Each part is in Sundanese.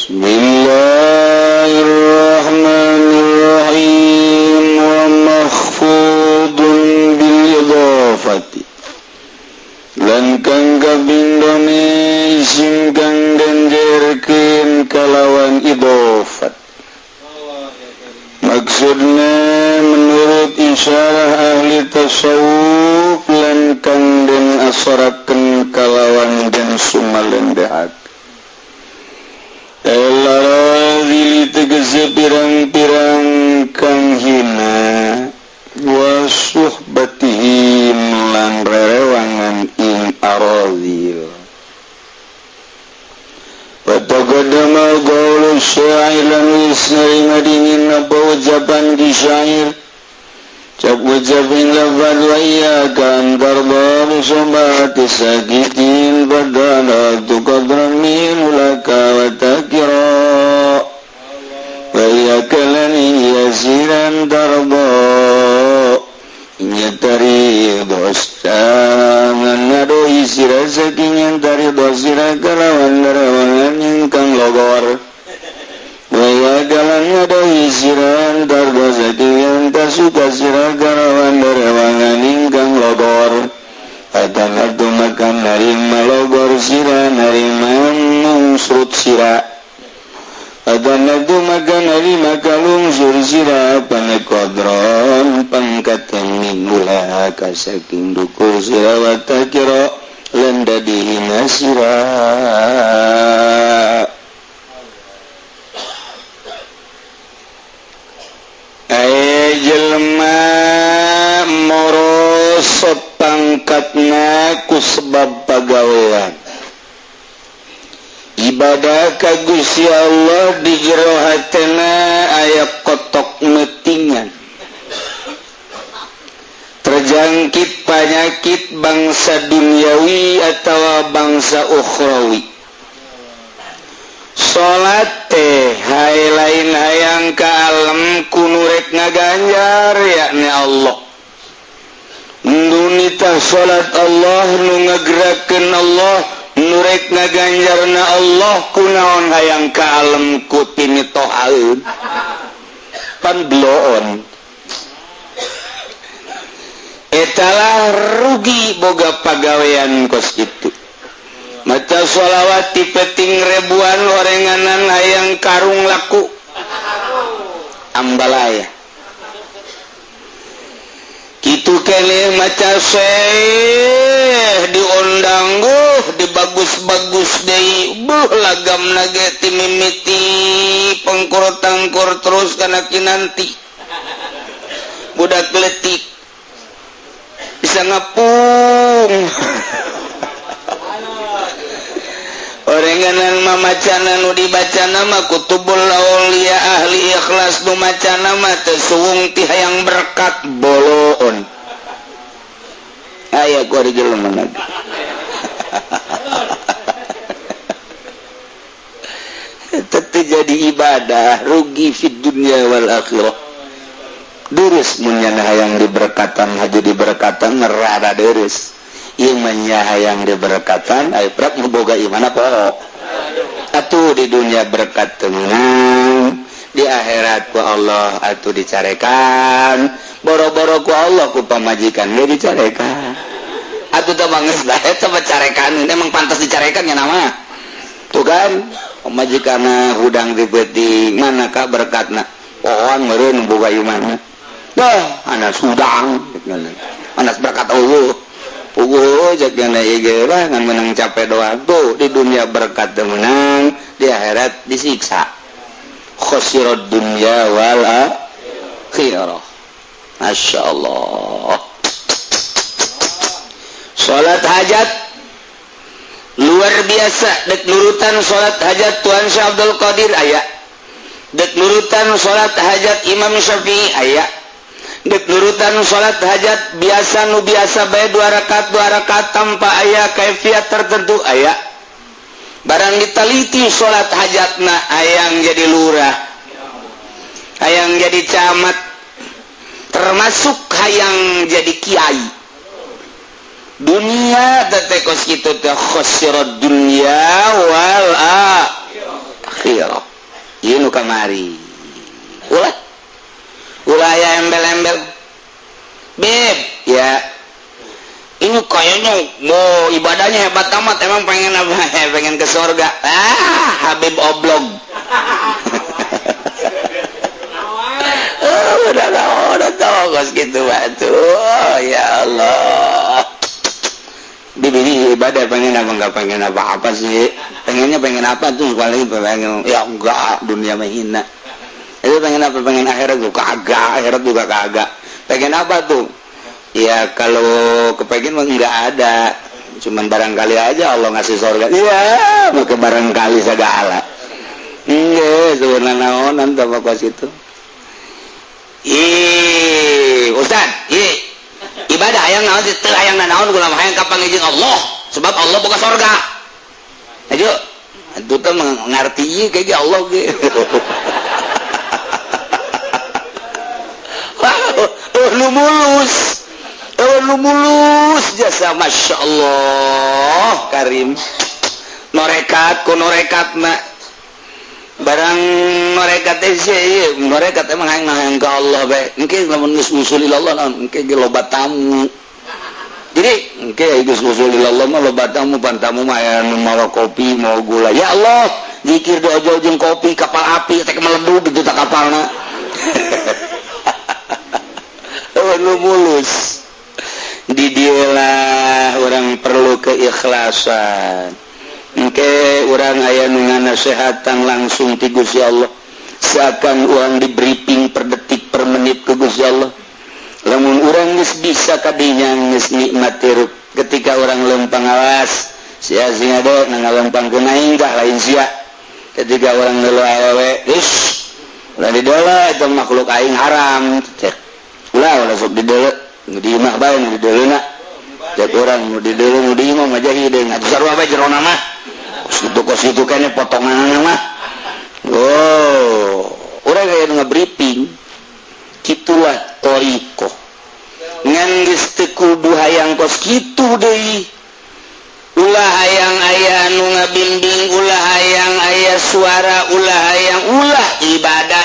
Bismillahirrahmanirrahim wa mahfudun bil idhafati lan kang kabindone isim kang denjerkeun kalawan idhafat maksudna menurut isyarah ahli tasawuf lan kang den asarakeun kalawan den sumalendehat el-radhili tegese pirang-pirang kang hina wa suhbatihi lan rerewangan ing aradhil wa taqaddama qaulu syair lan wisnari madingin apa ucapan di syair cak ucapin lafad wa iyaka antarda musabati sakitin badana tuqadran minulaka wa takira wa iyaka lan yasiran tarda nyatari dostangan ngadohi sirah saking nyatari dosirah kalawan darawangan ingkang logor waya galang ngadohi sirah tarda saking nyata suka sirah kalawan darawangan ingkang logor akan atu makan narima logor sirah narima mungsrut sirah akan atu makan narima kalungsur sirah panekodron pangkat yang minggulah kasaking dukur sirah watakira lenda dihina sirah jelma morosot pangkatna ku sebab pagawean ibadah ka Gusti Allah di jero hatena aya kotok metingan terjangkit penyakit bangsa duniawi atau bangsa ukhrawi salat teh hai lain hayang ka alam kunurek ngaganjar yakni Allah nunita salat Allah nu ngagerakeun Allah nurek ngaganjarna Allah kunaon hayang ka alam ku tinitohaeun pan bloon etalah rugi boga pagawean kos kitu maca sholawat ti peting ribuan orenganan hayang karung laku ambalaya kitu kene maca syekh diundang dibagus-bagus deui lagamna ge ti mimiti pengkur-tangkur terus kana kinanti budak leutik bisa ngapung orenganan mamacana nu dibacana mah kutubul aulia ahli ikhlas nu macana mah teu suwung ti hayang berkat boloon aya ku ari jelema lagi teu jadi ibadah rugi fid dunya wal akhirah deres mun nya hayang diberkatan haji diberkatan ngerada deres imannya hayang diberkatan ai prak boga iman apa atuh di dunia berkat tenang di akhirat ku Allah atuh dicarekan boro-boro ku Allah ku pamajikan ge dicarekan atuh teh banges dah eta bacarekan emang pantas dicarekan ya nama tuh kan pamajikanna hudang dipeuting manakah berkatna pohon meureun boga iman dah anas hudang anas berkat Allah puguh jak yana ieu ngan menang capek doa tuh di dunia berkat menang di akhirat disiksa khosirad dunya wal akhirah masyaallah salat hajat luar biasa dek nurutan salat hajat Tuan Syekh Abdul Qadir aya dek nurutan salat hajat Imam Syafi'i aya dek nurutan salat hajat biasa nu biasa bae 2 rakaat tanpa aya kaifiat tertentu aya barang ditaliti salat hajatna hayang jadi lurah hayang jadi camat termasuk hayang jadi kiai dunia tetekos kitu teh khosirad dunya wal akhirah kamari ulah ya embel-embel beb ya ini kayaknya mau ibadahnya hebat amat emang pengen apa pengen ke surga Habib oblog udah tahu gitu batu ya Allah Bibi ibadah pengen apa nggak pengen apa sih pengennya pengen apa tuh paling pengen ya enggak dunia menghina itu pengen apa pengen akhirat tuh kagak akhirat juga kagak pengen apa tuh ya kalau kepengen mah nggak ada cuman barangkali aja Allah ngasih surga iya maka barangkali segala sebenarnya naonan sama pas itu Ustaz ibadah hayang naon teu hayang naon kumaha hayang ka panggijin Allah sebab Allah boga surga aja itu teh mengerti ieu kayak Allah ge lu mulus jasa Masya Allah Karim norekat ku norekatna barang norekat teh norekat emang hayang ka Allah bae engke lamun geus usulil Allah naon engke ge loba tamu jadi engke geus usulil Allah mah loba tamu pantamu mah aya nu mawa kopi mau gula ya Allah zikir doa jeung kopi kapal api teh meledu gitu tak kapalna nu mulus di dieulah orang perlu keikhlasan engke urang aya nu nganasehatan langsung ti Gusti Allah seakan urang di briefing per detik per menit ku Gusti Allah lamun urang geus bisa kadinya geus nikmati ketika urang leumpang awas sia-sia de ngalempangkeun aing dah lain sia ketika urang leueuh awewe geus ulah dideuleu eta makhluk aing haram cek ulah sok dideuleu di imah bae nu dideuleuna cek urang nu dideuleu nu di imah mah jadi deung atuh sarua bae jerona mah situ kene potonganna mah urang aya nu ngabriefing kitulah toriko ngan geus teu kudu hayang kos kitu deui ulah hayang aya nu ngabimbing ulah hayang aya suara ulah hayang ulah ibadah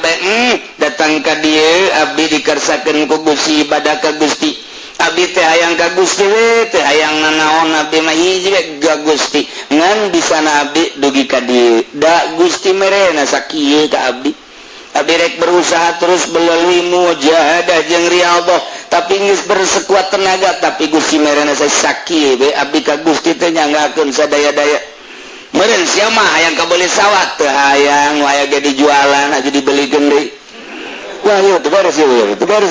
bae datang ka dieu abdi dikersakeun ku Gusti ibadah ka Gusti abdi teh hayang ka Gusti we teh hayang nanaon abdi mah hiji ka Gusti ngan bisa abdi dugi ka dieu da Gusti merena sakieu ka abdi rek berusaha terus melalui mujahadah jeung riyadhah tapi geus bersekuat tenaga tapi Gusti merena sakieu we abdi ka Gusti teh nyanggakeun sadaya-daya meureun sia mah hayang kabeli sawat teu hayang aya ge dijualan aja dibelikeun deui wah ieu teu beres ieu teu beres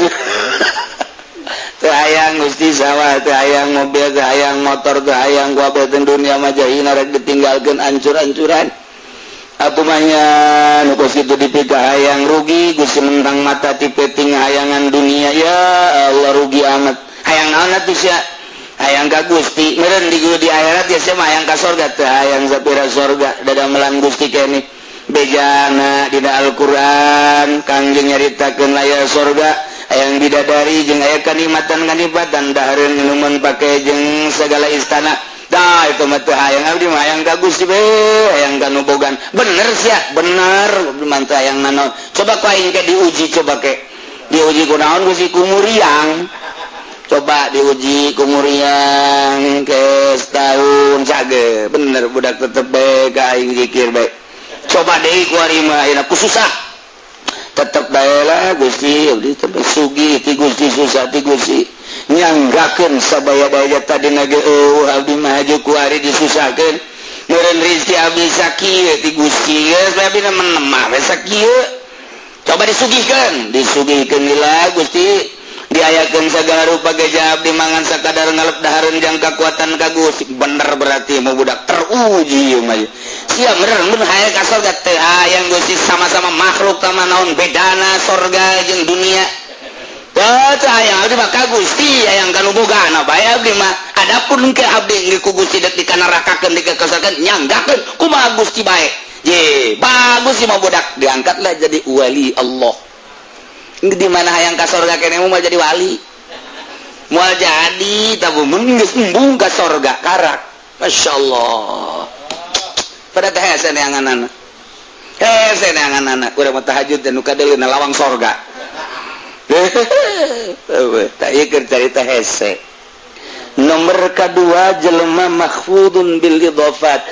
teu hayang Gusti sawat teu hayang mobil teu hayang motor teu hayang ku abeutkeun dunia mah jahina rek ditinggalkeun ancur-ancuran atumanya nu kos kitu dipika hayang rugi Gusti mentang mata ti peting hayangan dunia ya Allah rugi amat hayang naon atuh sia hayang ka Gusti meureun di akhirat ya sia mah hayang ka surga teu hayang sapira surga dadamelan Gusti keneh bejana dina Al-Qur'an kangjeng nyaritakeun aya surga hayang bidadari jeung aya kanikmatan dahareun minuman pake jeung segala istana dah itu mah teu hayang abdi mah hayang ka Gusti we hayang ka nu bogan bener sia bener mantap hayang naon coba ku aing ke diuji coba ke diuji kunaon Gusti kumuriang coba diuji kumuriang ke setahun sage bener budak tetep bae ka aing zikir bae coba deui ku ari mah ayeuna ku susah tetep bae lah Gusti abdi teh sugih ti Gusti susah ti Gusti nyanggakeun sabaya-daya tadi nage abdi mah haja ku ari disusahkeun meureun rezeki abdi sakieu ti Gusti geus abdi menemah we sakieu coba disugihkeun lila Gusti diayakeun segala rupa gajah abdi mangan sakadar ngalep dahareun jang kakuatan ka Gusti bener berarti mau budak teruji ieu mah sia bener mun hayang ka surga teu hayang Gusti sama-sama makhluk sama naon bedana surga jeung dunia teu hayang abdi mah ka Gusti hayang kanu bogana bae abdi mah adapun ke abdi geus ku Gusti dek dikanarakakeun dikekesakeun nyanggakeun kumaha Gusti bae ye bagus si mah budak diangkatlah jadi wali Allah di mana hayang ka surga keneh mah jadi wali moal jadi tabu mun geus embung ka surga karak masyaallah pada teh saneanganana senangan anak urang mah tahajud dan nu kadeulina lawang sorga. Tak ieu keur carita hese. Nomor kedua jelema mahfudun bil idhafat.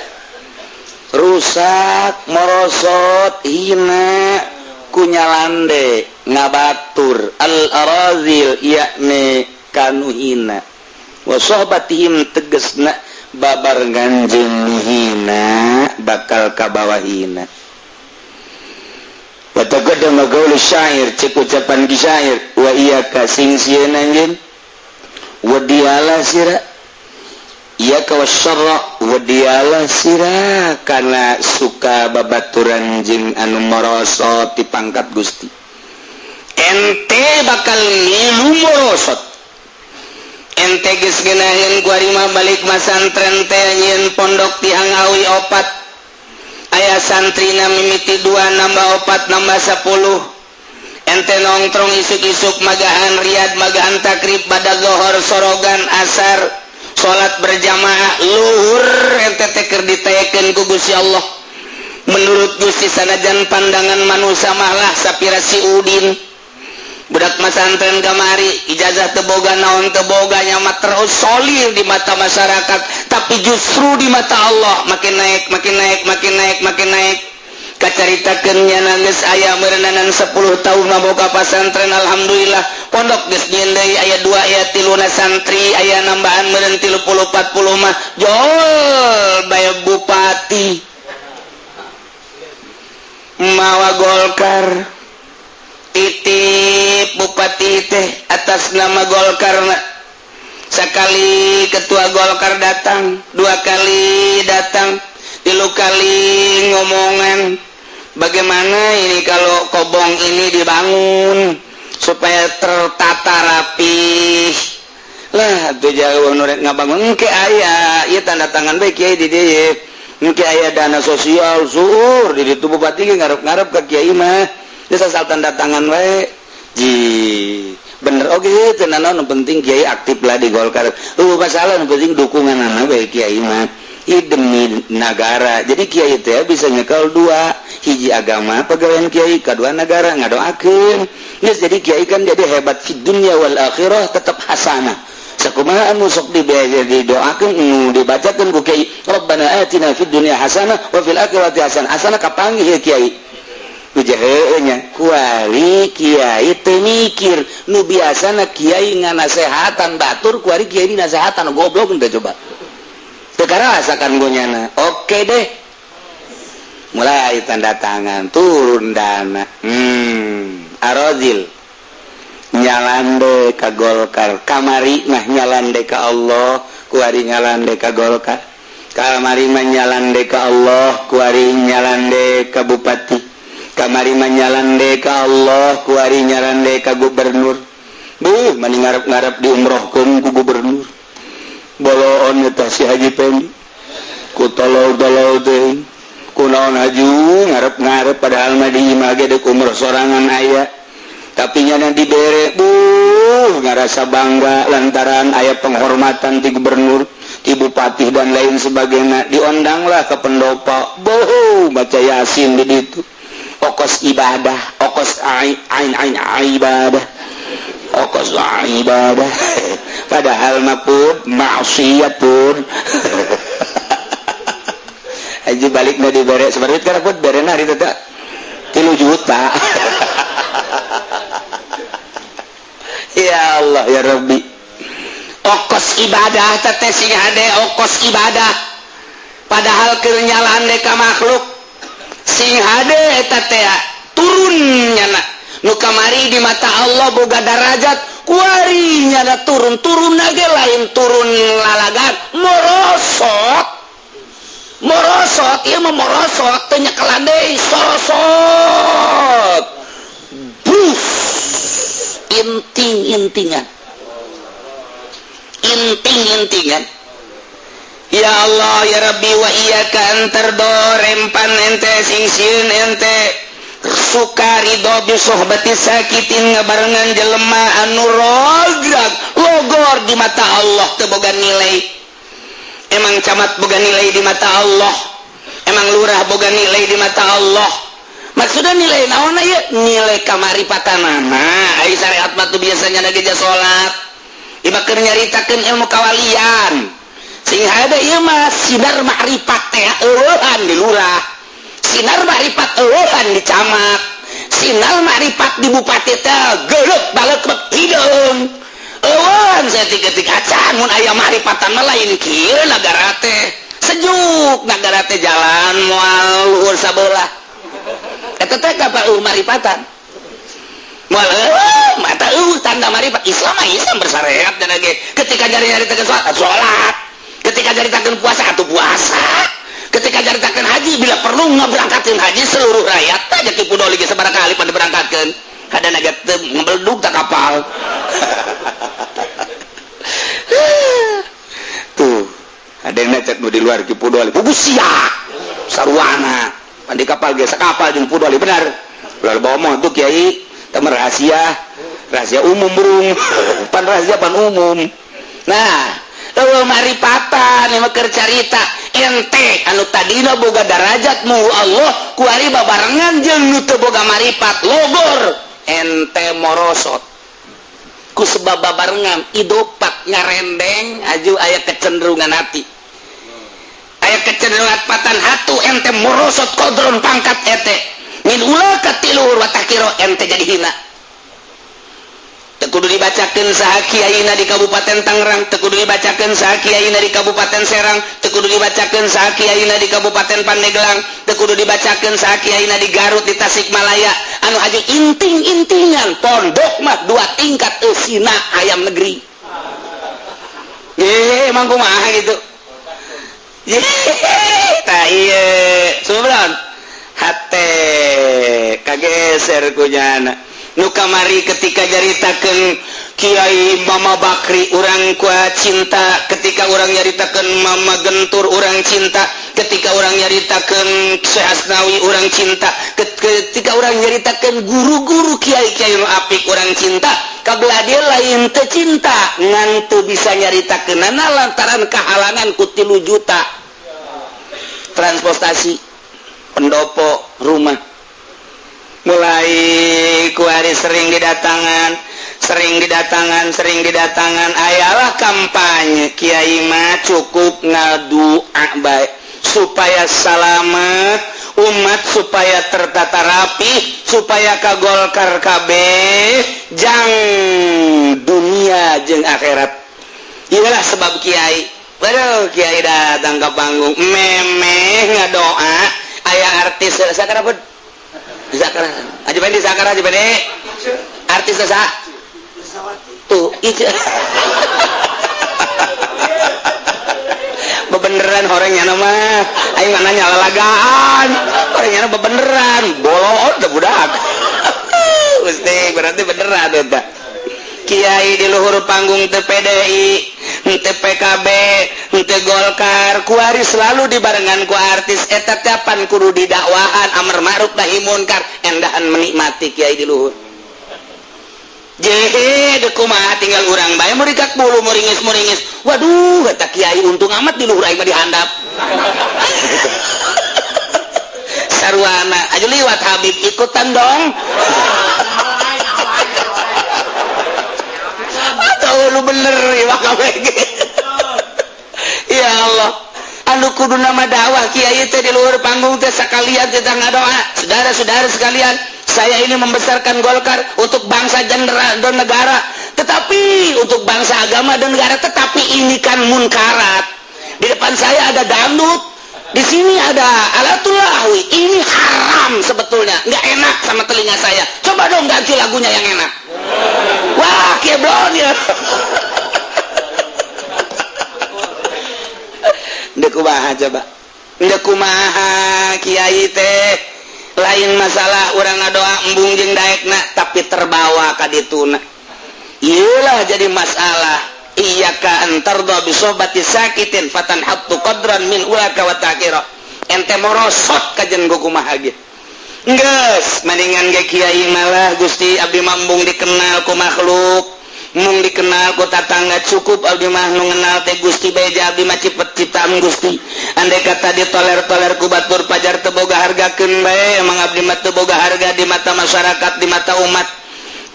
Rusak, morosot, hina kunyalande, ngabatur al-arazil yakni kanu hina. Wa sohbatihim tegesna babar ganjeun hina bakal kabawa hina. Wa taqaddama qaulu syair cek ucapan di syair wa iyyaka sing sieun anjeun wa diala sira iyyaka wasyarra wa diala sira kana suka babaturan jeung anu morosot di pangkat Gusti. Ente bakal ngilu morosot. Ente geus geunaheun ku ari mah balik masantren teh nyeun pondok ti Hangawi 4. Aya santrina mimiti 2 nambah 4 nambah 10. Ente nongkrong isuk-isuk magahan riyad magahan takrib pada zuhur sorogan asar salat berjamaah luhur ente teh keur ditayakeun ku Gusti Allah. Menurut Gusti sanajan pandangan manusia malah sapira si Udin budak masantren kamari ijazah teu boga naon teu boga nya mah terus solih di mata masyarakat, tapi justru di mata Allah makin naik kacaritakeun nya geus aya meureunana 10 tahun boga pasantren alhamdulillah pondok geus nyieun deui aya 2 aya 3 santri aya nambahan meureun 30 40 mah jol bae bupati mawa Golkar titip bupati teh atas nama Golkar sekali ketua Golkar datang 2 kali datang 3 kali ngomongan bagaimana ini kalau kobong ini dibangun supaya tertata rapih lah tuh jauh nurek ngabangun engke aya ieu tanda tangan bae kiai di dieu engke aya dana sosial zuhur di ditu bupati ge ngarep-ngarep ka kiai mah asal tanda tangan wae ji bener oge teu naon penting kiai aktif lah di Golkar masalah nu penting dukungan anak bae kiai mah demi negara jadi kiai teh bisa nyekel 2 hiji agama pegawaian kiai kedua negara ngadoakeun geus jadi kiai kan jadi hebat fid dunya wal akhirah tetap hasanah sakumaha anu sok didoakeun nu dibacakeun ku kiai Rabbana atina fid dunya hasanah wa fil akhirati hasanah hasanah kapanggih kiai ujaheunya kuari kiai teu mikir nu biasana kiai nganasehatan batur kuari kiai dinasehatan goblok teh coba teu karasakan gonyana oke deh mulai tanda tangan turun dana arazil nyalande ka Golkar kamari mah nyalande ka Allah kuari nyalande ka Golkar kamari mah nyalande ka Allah kuari nyalande ka bupati kamari nyalande ka Allah kuari nyalande ka gubernur mani ngarep-ngarep diumrohkeun ku gubernur boloon eta si Haji Pendi ku tolol-tolol teh ku naon haju ngarep-ngarep padahal mah di imah ge deuk umroh sorangan aya tapi nya dibere ngarasa bangga lantaran aya penghormatan ti gubernur ti bupati dan lain sebagainya diondanglah ke pendopo baca Yasin di ditu okos ibadah, okos ain ibadah, okos ibadah. Padahal mapun maksiat pun. Aji balik na dibere seperti kan pun bere na itu tak 3 juta. Ya Allah ya Rabbi. Okos ibadah teteh sing hade okos ibadah. Padahal keur nyalaan ka makhluk sing hade eta teh turunnya nu kamari di mata Allah boga darajat kuari nyana turun ge lain turun lalagan morosot ieu mah morosot teu nyekelan deui sorosot bus inting-intingan ya Allah ya Rabbi wa iyyaka antardo rempan ente sing sieun ente suka ridho bi sohbati sakitin ngabarengan jelema anu logor di mata Allah teu boga nilai emang camat boga nilai di mata Allah emang lurah boga nilai di mata Allah maksudnya nilai naon ya nilai kamaripatanana ai syariat mah biasanya geja salat ibakeun nyaritakeun ilmu kawalian sing hade ieu mah sinar makrifat teh eueuhan di lurah sinar makrifat eueuhan di camat sinar makrifat di bupati teh geuleuh baleuk hideung eueuhan saeutik-eutik acan mun aya makrifatan mah lain kieu nagara teh sejuk nagara teh jalan moal luhur sabelah eta teh apa marifatan moal mata tanda marifat Islam bersyariat dan ge ketika nyaritakeun salat ketika nyaritakeun puasa atuh puasa ketika nyaritakeun haji bila perlu ngaberangkatkeun haji seluruh rakyat aja ki pudoli ge sabaraha kali pada berangkatkeun kadana ge teu ngebledug tak kapal tuh ada yang necet di luar ki pudoli pugus sia sarwana di kapal ge sakapal jeung pudoli benar ulah bawa mah tuh kiai teu rahasia umum burung pan rahasia pan umum nah eueuh maripatan mah keur carita ente anu tadina boga darajatmu Allah ku ari babarengan jeung nu teu boga marifat logor ente morosot ku sebab babarengan idopat ngarendeng aju aya kecenderungan hati aya kecenderungan patan hatu ente morosot kodron pangkat ete min ulah katiluhur watakiro ente jadi hina teu kudu dibacakeun saha kiaina di Kabupaten Tangerang teu kudu dibacakeun saha kiaina di Kabupaten Serang teu kudu dibacakeun saha kiaina di Kabupaten Pandeglang teu kudu dibacakeun saha kiaina di Garut di Tasikmalaya anu aju inting-intingan pondok mah 2 tingkat eusina ayam negeri emang kumaha gitu tah ieu subhan hate kageser ku nyana nu kamari ketika jaritakeun Kiai Mama Bakri urang kuat cinta ketika urang nyaritakeun Mama Gentur urang cinta ketika urang nyaritakeun Syekh Asnawi urang cinta ketika urang nyaritakeun guru-guru kiai-kiai nu apik urang cinta kabelah dia lain teu cinta ngan teu bisa nyaritakeunana lantaran kahalangan ku 3 juta transportasi pendopo rumah mulai kuari sering didatangan ayalah kampanye kiai mah cukup ngadoa bae supaya selamat umat supaya tertata rapi supaya kagolkar kabeh jang dunia jeung akhirat inilah sebab kiai baru kiai datang ke panggung memeh ngadoa aya artis sakaraha Zakar, aja bende Zakar aja bende, artis desa, tuh itu, bebeneran orangnya nama, ayo nggak nanya lalagaan, orangnya nama bebeneran, bolot udah budak, mesti berarti beneran itu. Kiai di luhur panggung TPDI, TPKB, Golkar, kuari selalu dibarengan ku artis eta kapan kudu didakwahan amar ma'ruf nahi munkar endahan menikmati kiai di luhur. Jehe de kumaha tinggal urang bae mau dikak bulu muringis. Waduh eta kiai untung amat di luhur aing mah dihandap. Sarwana, aju liwat Habib ikutan dong. Lu bener ya ya Allah anu kudu nama dakwah kiai teh di luar panggung teh sekalian kita ngadoa saudara-saudara sekalian saya ini membesarkan Golkar untuk bangsa dan negara tetapi untuk bangsa agama dan negara tetapi ini kan munkarat di depan saya ada dangdut di sini ada alatul lahwi ini haram sebetulnya nggak enak sama telinga saya coba dong ganti lagunya yang enak wah keblon ya ndek kumaha coba ndek kumaha kiai teh lain masalah urang ngadoa embung jeung daekna tapi terbawa ka dituna ieulah jadi masalah iyyaka antarda bi sohbati sakitin fatanhattu qadran min ulaka wa takira ente morosot ka jeung kumaha ge geus mendingan ge kiai malah Gusti abdi mambung dikenal ku makhluk mung dikenal ku tatangga cukup abdi mah nu ngenal teh Gusti beja abdi mah cipet citam Gusti andai kata ditoler-toler ku batur pajar teu boga hargakeun bae emang abdi mah teu boga harga di mata masyarakat di mata umat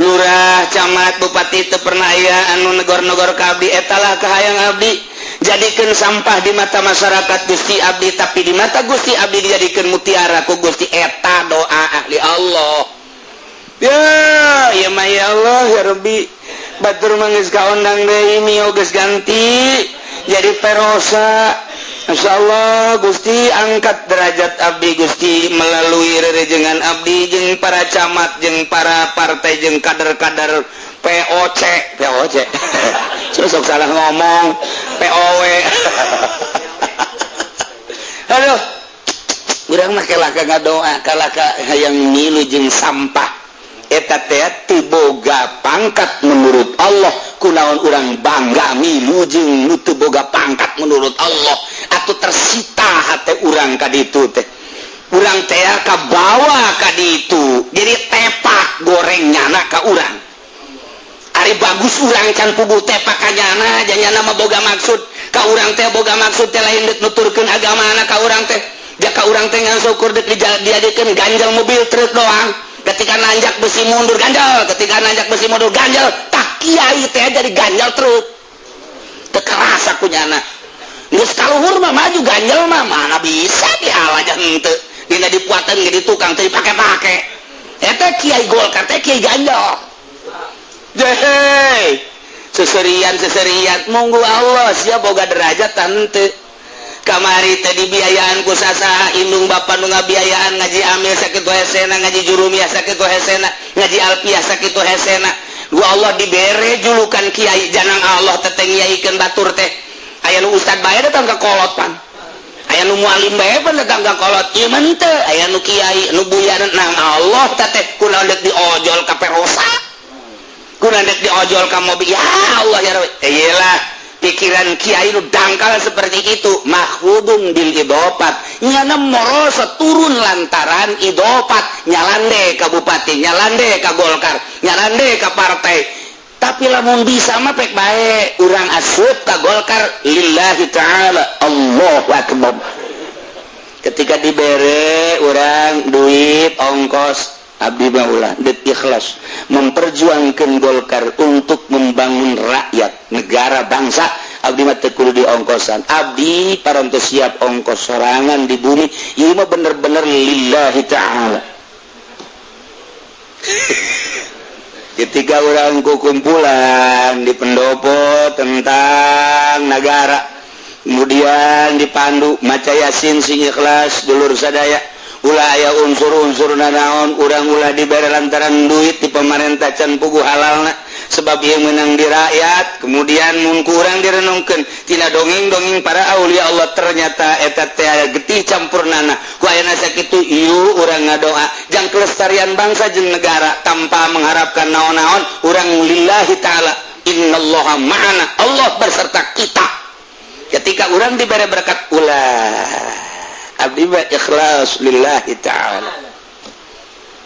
lurah camat bupati teu pernah aya anu negor-negor ka abdi eta lah kahayang abdi jadikeun sampah di mata masyarakat Gusti abdi tapi di mata Gusti abdi dijadikeun mutiara ku Gusti eta doa ahli Allah ya mah ya Allah ya Rabbi batur mangis kaondang deui mio geus ganti jadi perosa insyaallah Gusti angkat derajat abdi Gusti melalui rerejengan abdi jeung para camat jeung para partai jeung kader-kader POC sok salah ngomong POW aduh urang mah kelaka ngadoa kalaka hayang milu jeung sampah eta teh teu boga pangkat menurut Allah kunaon urang bangga milu jeung nu teu boga pangkat menurut Allah atuh tersita hate urang ka ditu teh urang teh kabawa ka ditu jadi tepak gorengnyana ka urang ari bagus urang can puguh tepak ka nyana janyana mah boga maksud ka urang teh boga maksud teh lain deuk nuturkeun agamana ka urang teh jaka urang teh ngan syukur deuk dijadikeun ganjal mobil truk doang ketika nanjak besi mundur ganjal ketika nanjak besi mundur ganjal tak kiai teh jadi ganjal truk teu kerasa kunyana geus kaluhur mah maju ganjal mah mana bisa dialaja henteu dina dipuateun ge di tukang teu dipake-pake eta kiai Golkar teh kiai ganjal jehey seserian monggo Allah sia boga derajat henteu kamari teh dibiayaan ku sasaha indung bapa nu ngabiayaan ngaji amil sakitu hesena ngaji jurumiyah sakitu hesena ngaji alfiyah sakitu hesena gua Allah dibere julukan kiai janang Allah teteh ngiaikeun batur teh aya nu ustad bae datang ka kolot pan aya nu mualim bae pan datang ka kolot ieu mah teu aya nu kiai nu buya nang Allah teteh kunaon deuk diojol ka perosa kunaon deuk diojol ka mobil ya Allah ya Rabbi iyalah pikiran kiai nu dangkal seperti itu mahfudun bil idofat nyana morosa turun lantaran idofat nyalande ka bupati nyalande ka Golkar nyalande ka partai tapi lamun bisa mah pek bae urang asup ka Golkar lillahi ta'ala Allahu akbar ketika dibere urang duit ongkos abdi maulah deuk ikhlas memperjuangkan Golkar untuk membangun rakyat negara bangsa abdi mah teu kudu diongkosan abdi parantos siap ongkos sorangan di bumi ieu mah bener-bener lillahi ta'ala ketika urang kumpulan di pendopo tentang negara kemudian dipandu maca yasin sing ikhlas dulur sadaya ulah aya unsur-unsur nanaon urang ulah dibere lantaran duit di pemerintah can puguh halalna sebab ieu meunang di rakyat kemudian mun kurang direnungkeun tina dongeng-dongeng para aulia Allah ternyata eta teh aya getih campurnana ku ayeuna sakitu ieu urang ngadoa jang kelestarian bangsa jeung negara tanpa mengharapkan naon-naon urang lillahi ta'ala innallaha ma'ana Allah berserta kita ketika urang dibere berkat ulah abdi mah ikhlas lillahi ta'ala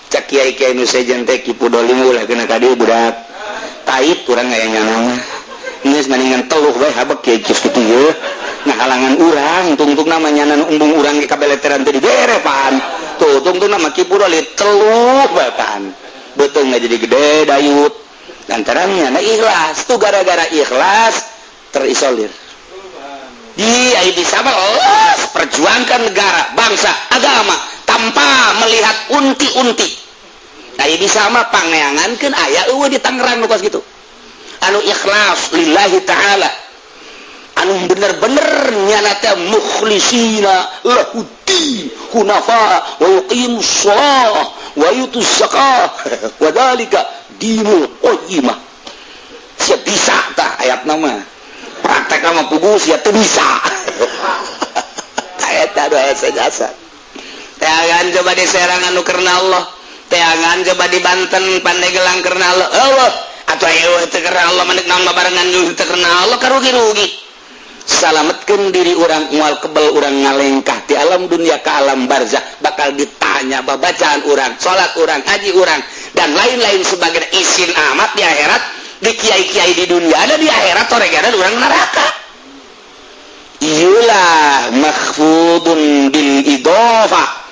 cak kiai-kiai nu sejen teh kipu dolim ulah kena ka dieu budak taib urang aya nyana geus maningan teluh bae habek kiai kieu kitu ye ngahalangan urang tungtungna mah nyana nu embung urang ge kabeleteran teh dibere pan tuh tungtungna mah kipu dolim teluh bae pan beuteung jadi gede dayut lantaran nyana ikhlas tuh gara-gara ikhlas terisolir di bisa perjuangkan negara, bangsa, agama tanpa melihat unti-unti. Bisa mah pangeangankeun aya eueuh di Tangerang nu kos kitu. Anu ikhlas lillahi ta'ala. Anu bener-bener nyana teh mukhlisina lahuddi hunafa wa yuqimus shalah wa yutuz zakah wa dzalika dinul qayyimah. Siap bisa tah ayatna mah. Praktek sama pugus ya tuh bisa eta doa sejasa teangan coba di Serang anu karena Allah teangan coba di Banten Pandeglang karena Allah atau ayo teu karena Allah manik naon babarengan teu karena Allah karugi-rugi salametkeun diri urang moal kebel urang ngalengkah di alam dunia ke alam barzakh bakal ditanya babacaan urang salat urang haji urang dan lain-lain sebagainya isin amat di akhirat di kiai-kiai di dunia ada di akhirat torek ada orang neraka. Iyalah mahfudun bil idhofah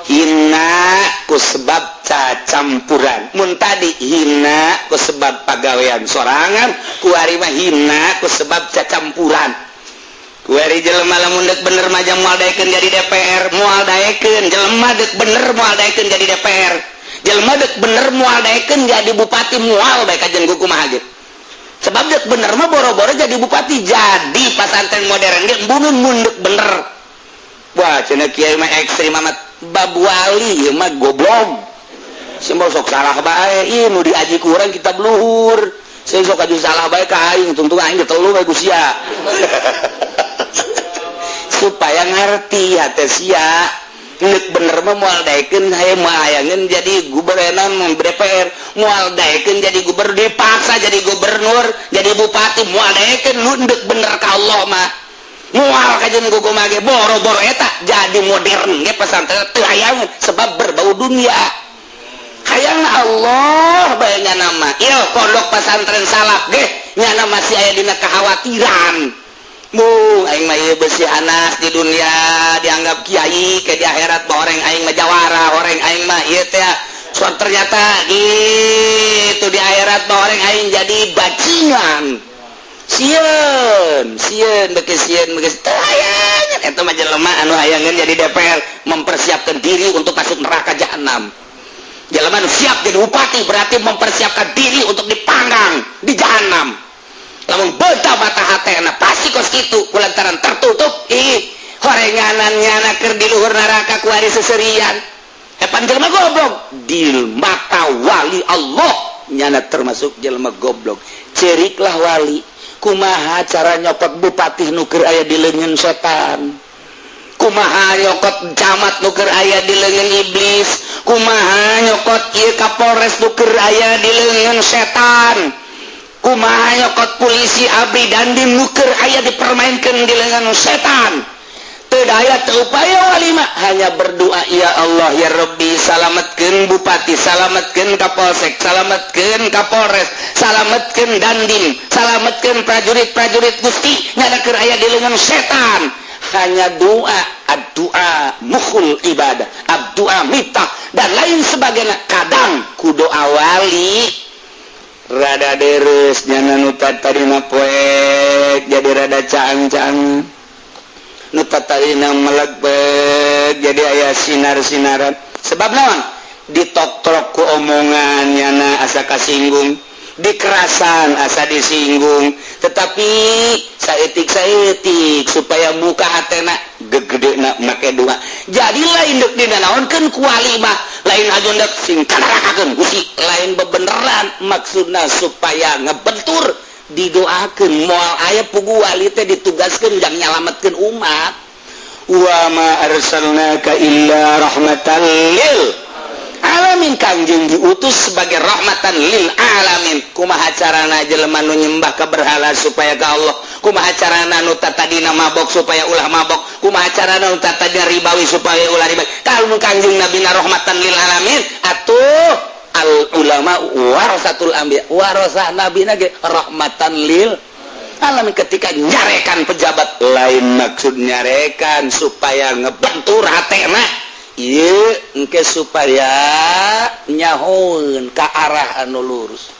hina ku sebab campuran mun tadi hina ku sebab pagawean sorangan ku ari mah hina ku sebab campuran ku ari jelema lamun deuk bener mah moal daekeun jadi DPR moal daekeun jelema deuk bener moal daekeun jadi DPR jelema deuk bener moal daekeun jadi bupati moal bae kajen kumaha ge sebab deuk bener mah boro-boro jadi bupati jadi pasantren modern ge embungeun mun deuk bener wah cenah kiai mah ekstrim amat bab wali ieu mah goblok simbol sok salah bae ieu nu diaji ku urang kitab luhur saya sok aju salah bae ka aing tungtung aing ditelu bae ku sia supaya ngerti hate sia neuk bener mah moal daekeun haye mahayangeun jadi gubernur DPR moal daekeun jadi gubernur dipaksa jadi gubernur jadi bupati moal daekeun nu neuk bener ka Allah mah moal kajen kumaha ge boro-boro eta jadi modern ge pesantren teu hayang sebab berbau dunia hayang Allah bae nyana mah ieu pondok pesantren salaf ge nyana masih aya dina kekhawatiran aing mah ieu beusi anas di dunia dianggap kiai ke di akhirat mah orang aing mah jawara orang aing mah ieu teh suat ternyata itu di akhirat mah orang aing jadi bajingan sieun beuki sieun beuki tayangan eta mah jelema anu hayangeun jadi DPR mempersiapkan diri untuk masuk neraka jahanam jelema anu siap jadi bupati berarti mempersiapkan diri untuk dipanggang di jahanam lamun beuta mata hatena pasti kos kitu kulantaran tertutup horenganannya na keur di luhur neraka ku ari seserian epan jelema goblok di mata wali Allah nyana termasuk jelema goblok ceriklah wali kumaha cara nyokot bupati nu keur aya di leungeun setan kumaha nyokot camat nu keur aya di leungeun iblis kumaha nyokot ieu kapolres nu keur aya di leungeun setan kumaha nyokot polisi abdi dandim nu keur aya dipermainkeun di leungeun setan teu daya teu upaya wali mah hanya berdoa ya Allah ya Rabbi salametkeun bupati salametkeun kapolsek salametkeun kapolres salametkeun dandim salametkeun prajurit-prajurit Gusti nya keur aya di leungeun setan hanya doa ad-doa mukhul ibadah ad-doa mitah dan lain sebagainya kadang ku doa wali rada deres nyana nu tadina poek jadi rada caang-caang nu tadina melegbeg jadi aya sinar-sinaran sebab naon ditokrok ku omongan nyana asa kasinggung dikerasan asa disinggung tetapi saeutik supaya muka hatena gegedena make doa jadi lain deuk dina naonkeun ku wali mah lain ajon deuk sing kanarakakeun Gusti lain bebeneran maksudna supaya ngebentur didoakeun moal aya pugu wali teh ditugaskeun jang nyalametkeun umat wa ma arsalnaka illa rahmatan lil alamin kangjeng diutus sebagai rahmatan lil alamin kumaha carana jelema nu nyembah ka berhala supaya ka Allah kumaha carana nu tadina mabok supaya ulah mabok kumaha carana nu tadina ribawi supaya ulah ribawi kalmun kangjeng nabi na rahmatan lil alamin atuh al ulama warasatul anbiya warasah nabina ge rahmatan lil alamin ketika nyarekan pejabat lain maksud nyarekan supaya ngebentur hatena ieu engke supaya nyahoeun ka arah anu lurus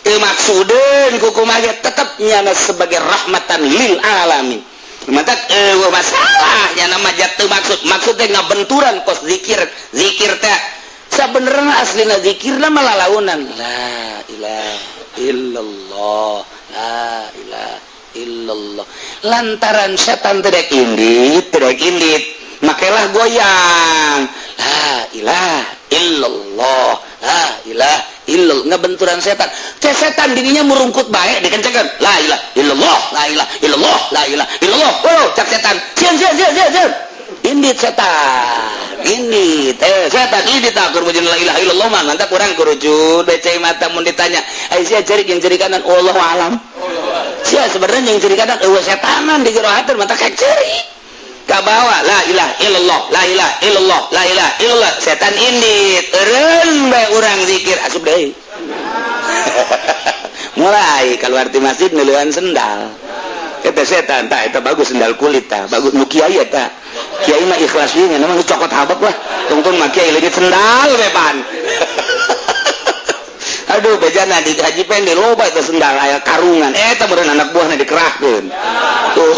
teu maksudeun ku kumaha tetep nyana sebagai rahmatan lil alamin mata masalah nyana mah teu maksud teh ngabenturan kos zikir teh sabenerna aslina zikirna mah lalaunan la ilaha illallah la ilaha illallah lantaran setan teu indit makailah goyang la ilaha illallah la ilaha illallah ngebenturan setan setan dirinya merungkut bae dikencekeun la ilaha illallah la ilaha illallah la ilaha illallah cak setan sieun indit setan indit setan indit tak keur la ilaha illallah mah mantap urang kuruju becai mata mun ditanya ai sia cerik yang ceri kanan wallahu alam sia sebenarnya yang ceri kanan eueuh setanan di jero hati mata kek ceri kabawa la ilaha illallah la ilaha illallah la ilaha illallah setan indit eureun bae urang zikir asup deui mulai keluar di masjid nuluan sendal eta setan tah eta bagus sendal kulit tah bagus nu kiai eta kiai mah ikhlas we namanya cokot habak lah tungtung mah kiai leungit sendal beban aduh bejana di haji pendek loba eta sendal aya karungan eta meureun anak buahna dikerahkeun tuh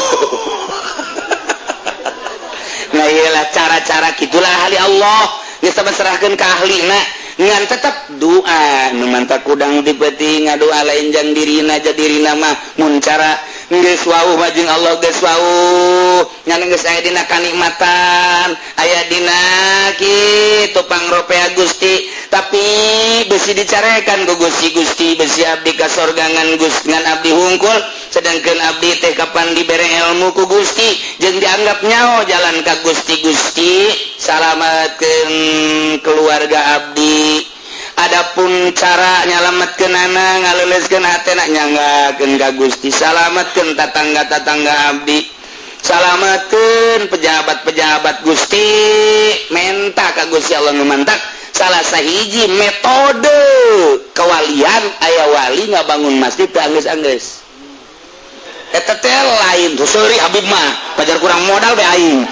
nah iyalah cara-cara gitulah ahli Allah geus serahkeun ka ahlina ngan tetap doa nu manta kudang dipeuting ngadoa lain jang dirina jadi dirina mah mun cara geus wau majeng Allah geus wau ngan geus aya dina kanikmatan aya dina kitu pangropea Gusti tapi besi dicarekan ku Gusti besi abdi ka sorgangan Gusti ngan abdi hungkul sedangkeun abdi teh kapan dibere ilmu ku Gusti jeung dianggap nyao jalan ka Gusti salametkeun keluarga abdi adapun cara nyalametkeun anak ngaleuleskeun hatena nyanggakeun ka Gusti salametkeun tatangga-tatangga abdi salametkeun pejabat-pejabat Gusti menta ka Gusti Allah nu mantak salah sahiji metode kewalian aya wali ngabangun masjid teu anggeus-anggeus eta teh lain tuh sorry Habib mah pajar kurang modal be aing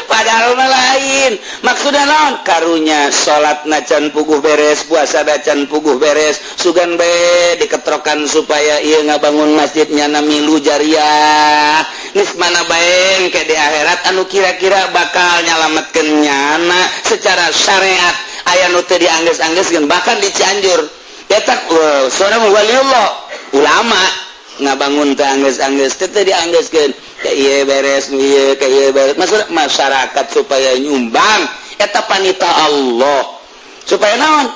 padahal mah lain maksudna naon karunya salatna can puguh beres puasa can puguh beres sugan be diketrokan supaya ieu ngabangun masjidnya na milu jariah geus mana bae ke di akhirat anu kira-kira bakal nyalametkeun nyana secara syariat aya nu teu dianggeus-anggeuskeun bahkan di Cianjur eta seorang waliullah ulama ngabangun teh anggeus-anggeus teh dianggeuskeun ka ieu beres nu ieu ka ieu beres masyarakat supaya nyumbang eta panita Allah supaya naon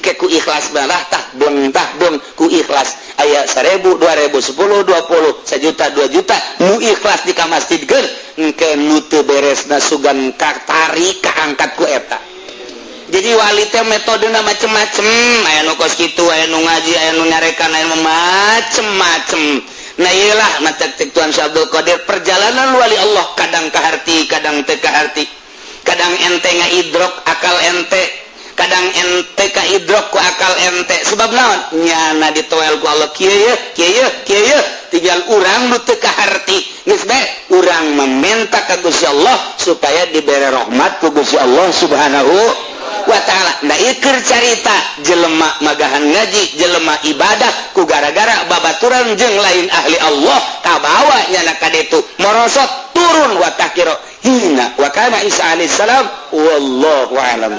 ke ku ikhlas balah tah beung ku ikhlas aya 1000 2000 10 20 1 juta 2 juta nu ikhlas di ka masjidkeun engke nu teu beresna sugan tarik kaangkat ku eta jadi wali teh metodena macem-macem aya nu kos kitu aya nu ngaji aya nu nyarekan aya macem-macem nah iyalah mata Tuan Abdul Qadir perjalanan wali Allah kadang kaharti kadang teu kaharti kadang ente ngaidrok akal ente kadang ente kaidrok ku akal ente sebab naon nyana ditoel ku Allah kieu tinggal urang nu teu kaharti geus bae urang meminta ka Gusti Allah supaya dibere rahmat ku Gusti Allah Subhanahu wa ta'ala. Nah ikir carita jelema magahan ngaji jelema ibadah ku gara-gara babaturan jeung lain ahli Allah kabawa nyana kaditu morosot turun wa takiro hina wa kana Isa alaihi salam wallahu a'lam.